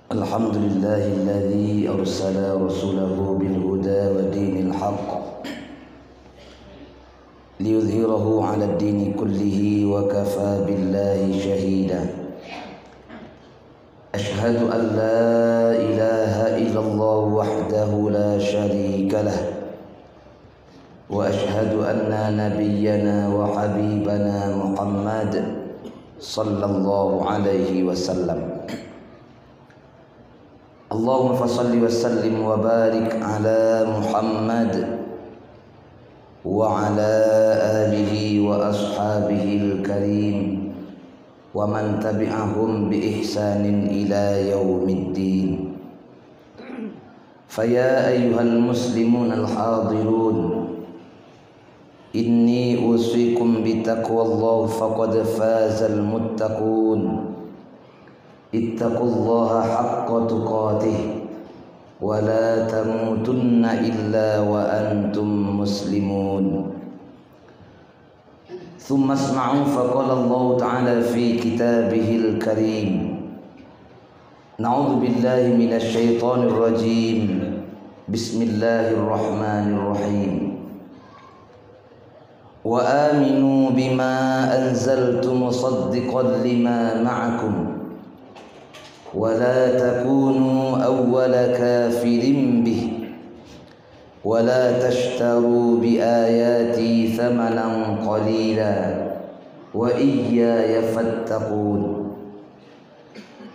الحمد لله الذي أرسل رسوله بالهدى ودين الحق ليظهره على الدين كله وكفى بالله شهيدا. أشهد أن لا إله إلا الله وحده لا شريك له، وأشهد أن نبينا وحبيبنا محمد صلى الله عليه وسلم. اللهم فصل وسلم وبارك على محمد وعلى آله وأصحابه الكريم ومن تبعهم بإحسان إلى يوم الدين. فيا أيها المسلمون الحاضرون، إني أوصيكم بتقوى الله فقد فاز المتقون. اتقوا الله حق تقاته ولا تموتن إلا وأنتم مسلمون. ثم اسمعوا فقال الله تعالى في كتابه الكريم: نعوذ بالله من الشيطان الرجيم، بسم الله الرحمن الرحيم. وآمنوا بما أنزلت مصدقا لما معكم ولا تكونوا أول كافر به ولا تشتروا بآياتي ثمنا قليلا وإياي فاتقون.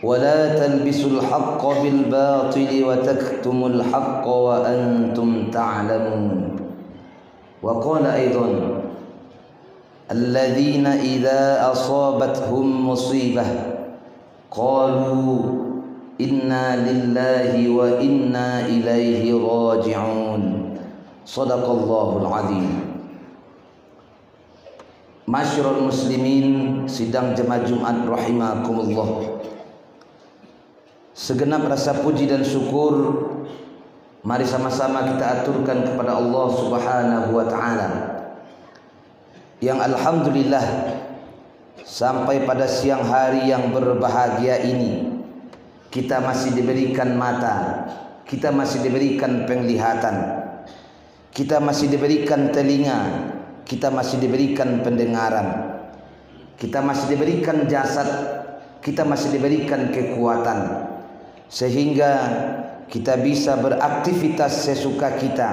ولا تلبسوا الحق بالباطل وتكتموا الحق وأنتم تعلمون. وقال أيضا: الذين إذا أصابتهم مصيبة قالوا إنا لله وإنا إليه راجعون. صدق الله العظيم. Masyarul muslimin, sidang jemaah Jumat rahimakumullah. Segenap rasa puji dan syukur mari sama-sama kita aturkan kepada Allah Subhanahu wa taala, yang alhamdulillah sampai pada siang hari yang berbahagia ini kita masih diberikan mata, kita masih diberikan penglihatan, kita masih diberikan telinga, kita masih diberikan pendengaran, kita masih diberikan jasad, kita masih diberikan kekuatan, sehingga kita bisa beraktivitas sesuka kita,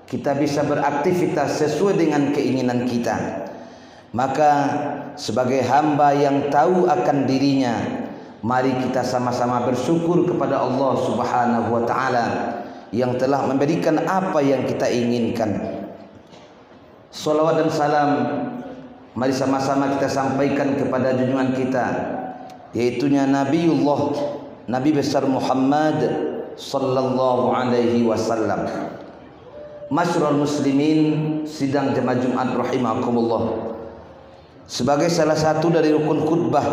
kita bisa beraktivitas sesuai dengan keinginan kita. Maka sebagai hamba yang tahu akan dirinya, mari kita sama-sama bersyukur kepada Allah Subhanahu wa taala yang telah memberikan apa yang kita inginkan. Salawat dan salam mari sama-sama kita sampaikan kepada junjungan kita, yaitunya Nabi besar Muhammad sallallahu alaihi wasallam. Masyarul muslimin, sidang jemaah Jumat rahimakumullah. Sebagai salah satu dari rukun khutbah,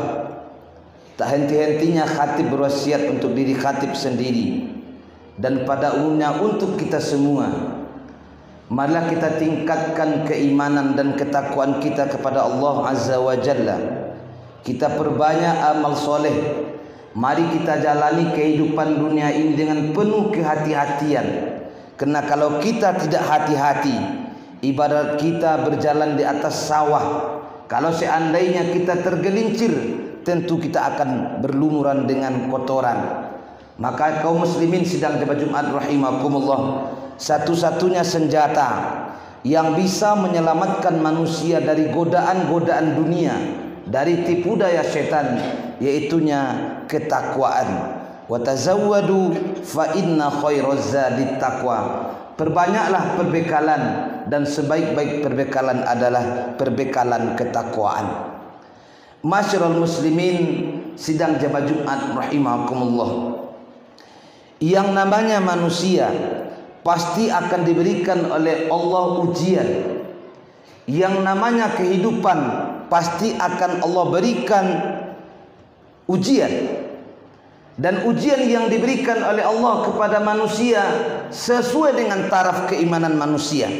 tak henti-hentinya khatib berwasiat untuk diri khatib sendiri dan pada umumnya untuk kita semua. Marilah kita tingkatkan keimanan dan ketakwaan kita kepada Allah Azza wa Jalla. Kita perbanyak amal soleh. Mari kita jalani kehidupan dunia ini dengan penuh kehati-hatian. Karena kalau kita tidak hati-hati, ibarat kita berjalan di atas sawah. Kalau seandainya kita tergelincir, tentu kita akan berlumuran dengan kotoran. Maka kaum muslimin sidang jemaah Jumat rahimakumullah, satu-satunya senjata yang bisa menyelamatkan manusia dari godaan-godaan dunia, dari tipu daya setan, yaitunya ketakwaan. Wa tazawwadu fa inna khairaz zadit taqwa. Perbanyaklah perbekalan dan sebaik-baik perbekalan adalah perbekalan ketakwaan. Masyarul muslimin, sidang jemaah Jumat rahimakumullah. Yang namanya manusia pasti akan diberikan oleh Allah ujian. Yang namanya kehidupan pasti akan Allah berikan ujian. Dan ujian yang diberikan oleh Allah kepada manusia sesuai dengan taraf keimanan manusia.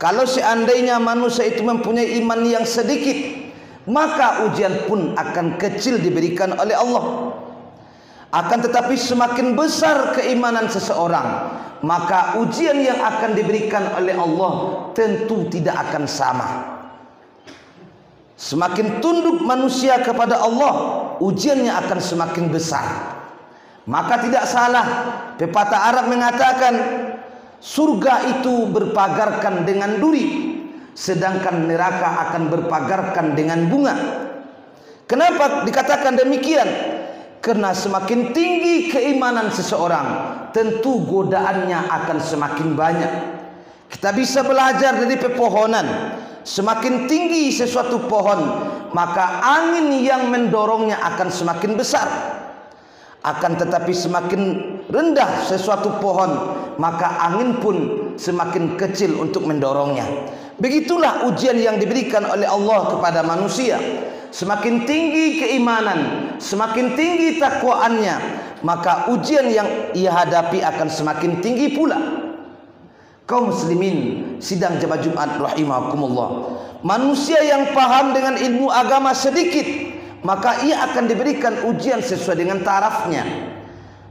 Kalau seandainya manusia itu mempunyai iman yang sedikit, maka ujian pun akan kecil diberikan oleh Allah. Akan tetapi semakin besar keimanan seseorang, maka ujian yang akan diberikan oleh Allah tentu tidak akan sama. Semakin tunduk manusia kepada Allah, ujiannya akan semakin besar. Maka tidak salah pepatah Arab mengatakan, surga itu berpagarkan dengan duri, sedangkan neraka akan berpagarkan dengan bunga. Kenapa dikatakan demikian? Karena semakin tinggi keimanan seseorang, tentu godaannya akan semakin banyak. Kita bisa belajar dari pepohonan. Semakin tinggi sesuatu pohon, maka angin yang mendorongnya akan semakin besar. Akan tetapi semakin rendah sesuatu pohon, maka angin pun semakin kecil untuk mendorongnya. Begitulah ujian yang diberikan oleh Allah kepada manusia. Semakin tinggi keimanan, semakin tinggi takwaannya, maka ujian yang ia hadapi akan semakin tinggi pula. Kaum muslimin sidang Jemaah Jumat rahimakumullah, manusia yang paham dengan ilmu agama sedikit, maka ia akan diberikan ujian sesuai dengan tarafnya.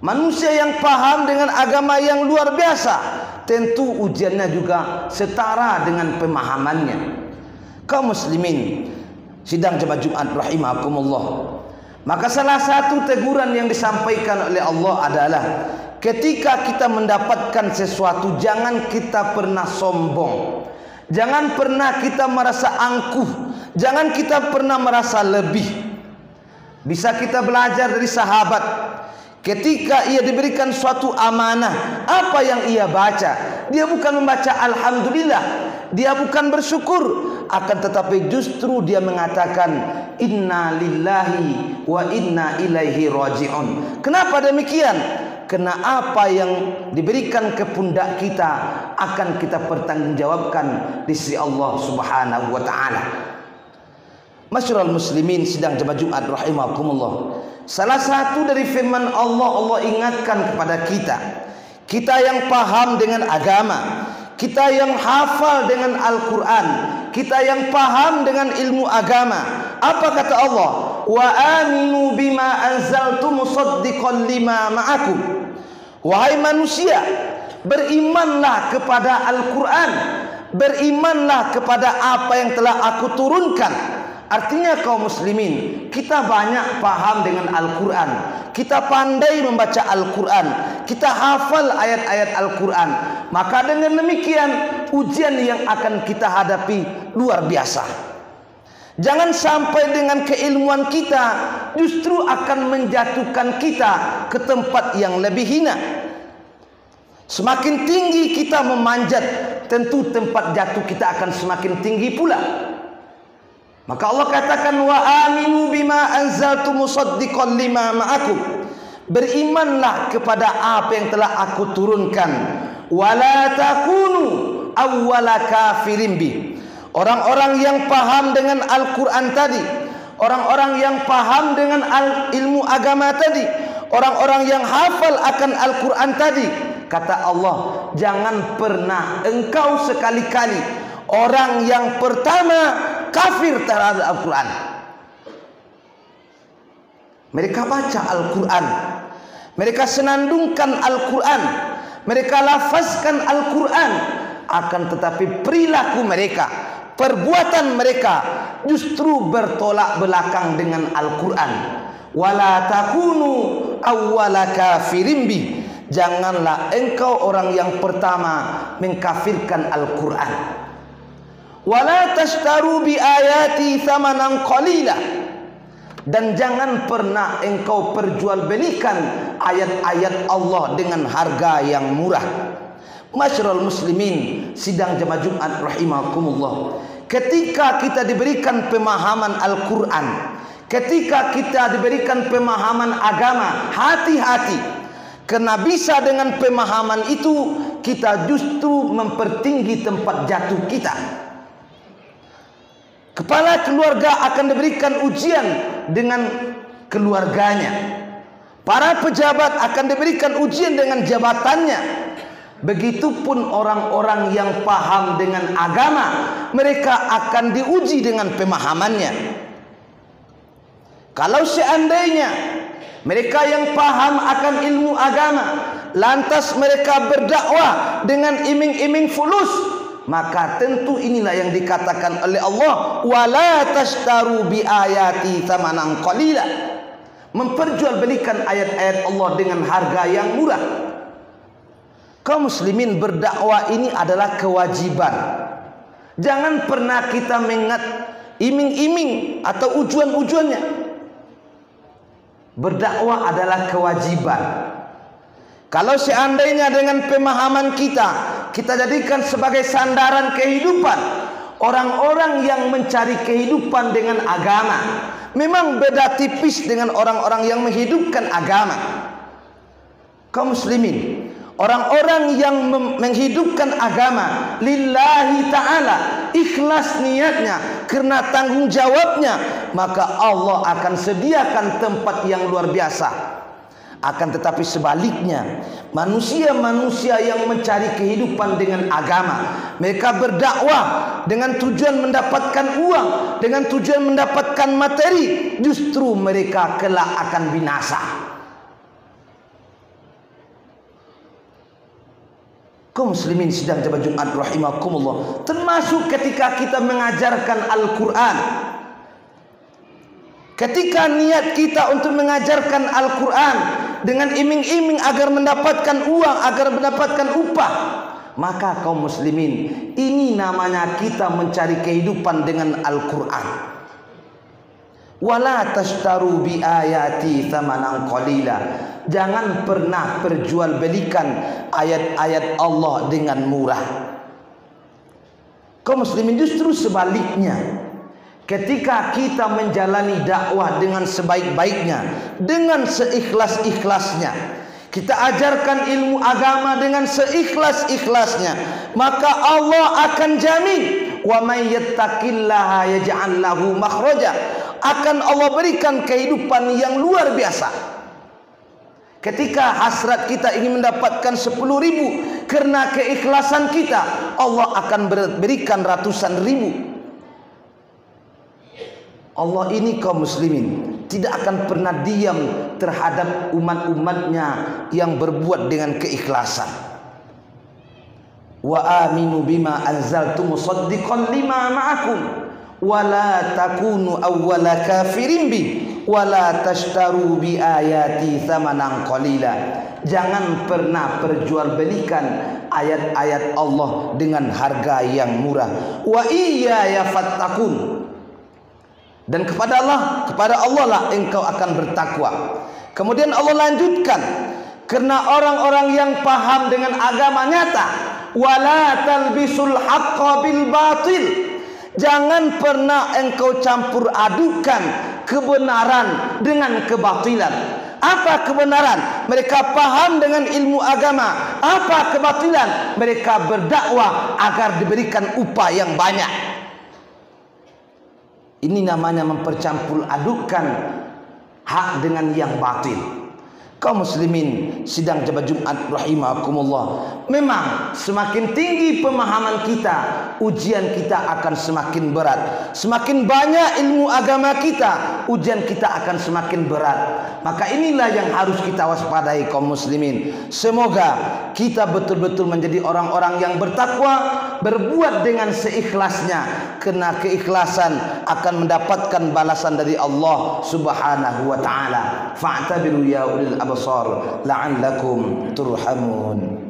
Manusia yang paham dengan agama yang luar biasa, tentu ujiannya juga setara dengan pemahamannya. Kaum muslimin sidang Jemaah Jumat rahimakumullah, maka salah satu teguran yang disampaikan oleh Allah adalah, ketika kita mendapatkan sesuatu, jangan kita pernah sombong, jangan pernah kita merasa angkuh, jangan kita pernah merasa lebih. Bisa kita belajar dari sahabat, ketika ia diberikan suatu amanah, apa yang ia baca? Dia bukan membaca alhamdulillah, dia bukan bersyukur, akan tetapi justru dia mengatakan inna lillahi wa inna ilaihi raji'un. Kenapa demikian? Karena apa yang diberikan ke pundak kita akan kita pertanggungjawabkan di sisi Allah Subhanahu wa taala. Masyarul muslimin sidang Jemaah Jumat rahimakumullah, salah satu dari firman Allah, Allah ingatkan kepada kita, kita yang paham dengan agama, kita yang hafal dengan Al-Quran, kita yang paham dengan ilmu agama. Apa kata Allah? Wa aminu bima anzaltu musaddiqan lima ma'akum. Wahai manusia, berimanlah kepada Al-Quran, berimanlah kepada apa yang telah aku turunkan. Artinya kaum muslimin, kita banyak paham dengan Al-Quran, kita pandai membaca Al-Quran, kita hafal ayat-ayat Al-Quran. Maka dengan demikian ujian yang akan kita hadapi luar biasa. Jangan sampai dengan keilmuan kita justru akan menjatuhkan kita ke tempat yang lebih hina. Semakin tinggi kita memanjat, tentu tempat jatuh kita akan semakin tinggi pula. Maka Allah katakan wa aminu bima anzaltu musaddiqan lima ma'akum. Berimanlah kepada apa yang telah aku turunkan. Wala takunu awwala kafirin bi. Orang-orang yang paham dengan Al-Quran tadi, orang-orang yang paham dengan ilmu agama tadi, orang-orang yang hafal akan Al-Quran tadi, kata Allah, jangan pernah engkau sekali-kali orang yang pertama kafir terhadap Al-Quran. Mereka baca Al-Quran, mereka senandungkan Al-Quran, mereka lafazkan Al-Quran, akan tetapi perilaku mereka, perbuatan mereka justru bertolak belakang dengan Al-Quran. Wala takunu awwala kafirin bi. Janganlah engkau orang yang pertama mengkafirkan Al-Quran. Wala tashtaru bi ayati thamanan qalila. Dan jangan pernah engkau perjualbelikan ayat-ayat Allah dengan harga yang murah. Masyarul muslimin sidang Jemaah Jumat rahimakumullah, ketika kita diberikan pemahaman Al-Quran, ketika kita diberikan pemahaman agama, hati-hati, karena bisa dengan pemahaman itu kita justru mempertinggi tempat jatuh kita. Kepala keluarga akan diberikan ujian dengan keluarganya. Para pejabat akan diberikan ujian dengan jabatannya. Begitupun orang-orang yang paham dengan agama, mereka akan diuji dengan pemahamannya. Kalau seandainya mereka yang paham akan ilmu agama, lantas mereka berdakwah dengan iming-iming fulus, maka tentu inilah yang dikatakan oleh Allah, wala tashtaru bi ayati tsamanan qalila, memperjualbelikan ayat-ayat Allah dengan harga yang murah. Kaum muslimin, berdakwah ini adalah kewajiban. Jangan pernah kita mengingat iming-iming atau ujuan-ujuannya. Berdakwah adalah kewajiban. Kalau seandainya dengan pemahaman kita jadikan sebagai sandaran kehidupan, orang-orang yang mencari kehidupan dengan agama memang beda tipis dengan orang-orang yang menghidupkan agama. Kaum muslimin, orang-orang yang menghidupkan agama lillahi ta'ala, ikhlas niatnya karena tanggung jawabnya, maka Allah akan sediakan tempat yang luar biasa. Akan tetapi sebaliknya, manusia-manusia yang mencari kehidupan dengan agama, mereka berdakwah dengan tujuan mendapatkan uang, dengan tujuan mendapatkan materi, justru mereka kelak akan binasa. Kaum muslimin sidang Jabat Jumat rahimakumullah, termasuk ketika kita mengajarkan Al-Quran, ketika niat kita untuk mengajarkan Al-Quran dengan iming-iming agar mendapatkan uang, agar mendapatkan upah, maka kaum muslimin, ini namanya kita mencari kehidupan dengan Al-Quran. Wala tashtaru bi ayati tsamanan qalila, jangan pernah perjualbelikan ayat-ayat Allah dengan murah. Kaum muslimin, justru sebaliknya, ketika kita menjalani dakwah dengan sebaik-baiknya, dengan seikhlas-ikhlasnya, kita ajarkan ilmu agama dengan seikhlas-ikhlasnya, maka Allah akan jamin, wa may yattaqillaha yaj'al lahu makhraja, akan Allah berikan kehidupan yang luar biasa. Ketika hasrat kita ingin mendapatkan 10.000, karena keikhlasan kita, Allah akan berikan ratusan ribu. Allah ini kaum muslimin tidak akan pernah diam terhadap umat-umatnya yang berbuat dengan keikhlasan. Wa aminu bima anzaltu musaddiqan lima ma'akum wala takunu awwala kafirin bi wala tashtaru bi ayati tsamanan qalila. Jangan pernah perjualbelikan ayat-ayat Allah dengan harga yang murah. Wa iyaya fattakun, dan kepada Allah lah engkau akan bertakwa. Kemudian Allah lanjutkan, karena orang-orang yang paham dengan agama nyata, wala talbisul haqqa bil batil, jangan pernah engkau campur adukan kebenaran dengan kebatilan. Apa kebenaran? Mereka paham dengan ilmu agama. Apa kebatilan? Mereka berdakwah agar diberikan upah yang banyak. Ini namanya mempercampur adukan hak dengan yang batil. Kaum muslimin sidang Jabat Jumat rahimakumullah, memang semakin tinggi pemahaman kita, ujian kita akan semakin berat. Semakin banyak ilmu agama kita, ujian kita akan semakin berat. Maka inilah yang harus kita waspadai kaum muslimin. Semoga kita betul-betul menjadi orang-orang yang bertakwa, berbuat dengan seikhlasnya, karena keikhlasan akan mendapatkan balasan dari Allah Subhanahu wa taala. Fa'tabiru ya ulil absar la'allakum turhamun.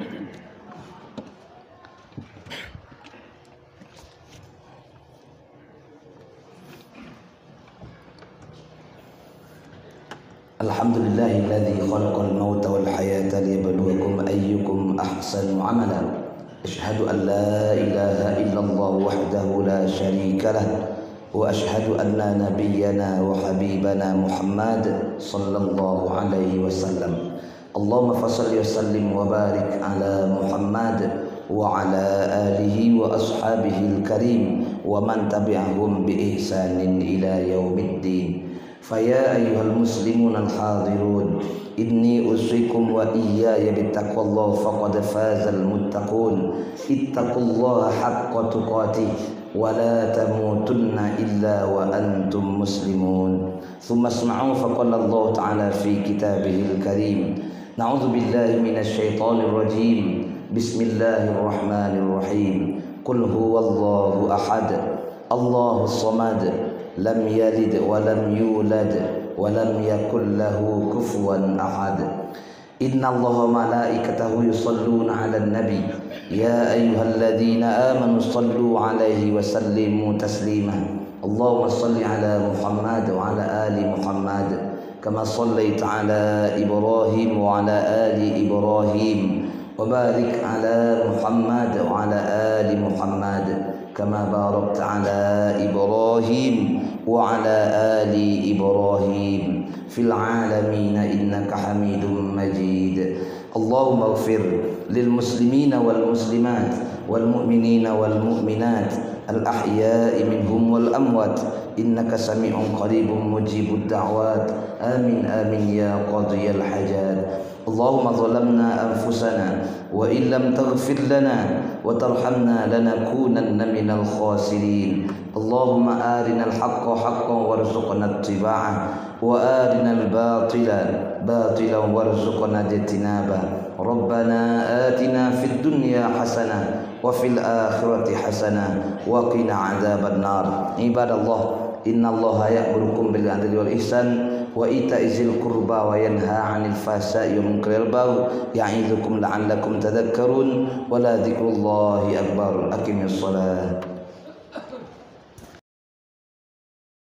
Alhamdulillahilladzi khalaqal mauta wal hayata liyabluwakum ayyukum ahsanu amala. Asyhadu an la ilaha illallah wahdahu la syarika lah, wa asyhadu anna nabiyyana wa habibana Muhammad sallallahu alaihi wasallam. Allahumma fassalli wa sallim wa barik ala Muhammad wa ala alihi wa ashabihi al-karim wa man tabi'ahum bi ihsanin ila yaumiddin. Faya ayyuhal muslimun al-hadirun, inni usikum wa iyaya bittaqwallah faqad fazal muttaqun. Ittaqullaha haqqa tuqatih ولا تموتن إلا وأنتم مسلمون ثم اسمعوا فقال الله تعالى في كتابه الكريم نعوذ بالله من الشيطان الرجيم بسم الله الرحمن الرحيم قل هو الله أحد الله الصمد لم يلد ولم يولد ولم يكن له كفوا أحد إن الله وملائكته يصلون على النبي يا أيها الذين آمنوا صلوا عليه وسلموا تسليما اللهم صل على محمد وعلى آل محمد كما صليت على إبراهيم وعلى آل إبراهيم وبارك على محمد وعلى آل محمد كما باركت على إبراهيم وعلى آل إبراهيم في العالمين إنك حميد مجيد اللهم اغفر للمسلمين والمسلمات والمؤمنين والمؤمنات الأحياء منهم والأموات إنك سميع قريب مجيب الدعوات آمين آمين يا قاضي الحاجات اللهم ظلمنا أنفسنا وإن لم تغفر لنا وترحمنا لنكونن من الخاسرين اللهم آرنا الحق حقا وارزقنا اتباعه وآرنا الباطل باطلا وارزقنا اجتنابه ربنا آتنا في الدنيا حسنة وفي الآخرة حسنة وقنا عذاب النار عباد الله إن الله يأمركم بالعدل والإحسان وإيتاء ذي القربى وينهى عن الفحشاء والمنكر والبغي يعظكم لعلكم تذكرون ولذكر الله أكبر أقم الصلاة